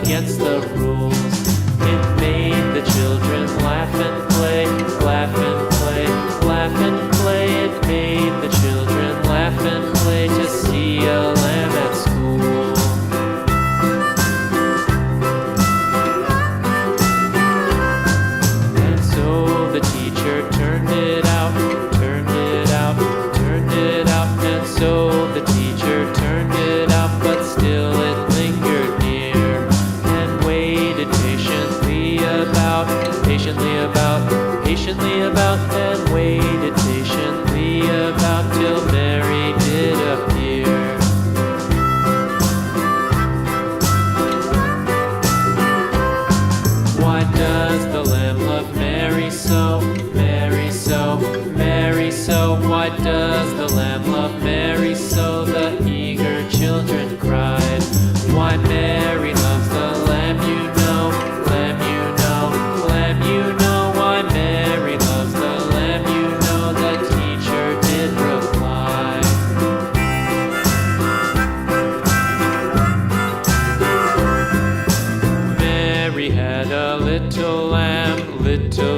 against the rules. It made the children laugh and play, laugh and play, laugh and play. It made the children laugh and play to see a lamb at school. And so the teacher turned it out, turned it out, turned it out. And so the teacher turned it out, but still it lingered near and waited patiently about, and waited patiently about till Mary did appear. Why does the lamb love Mary so, Mary so, Mary so? Why does the lamb love Mary so? The eager children cried. Why Mary loves the lamb, you know, lamb, you know, lamb, you know. Why Mary loves the lamb, you know, the teacher did reply. Mary had a little lamb, little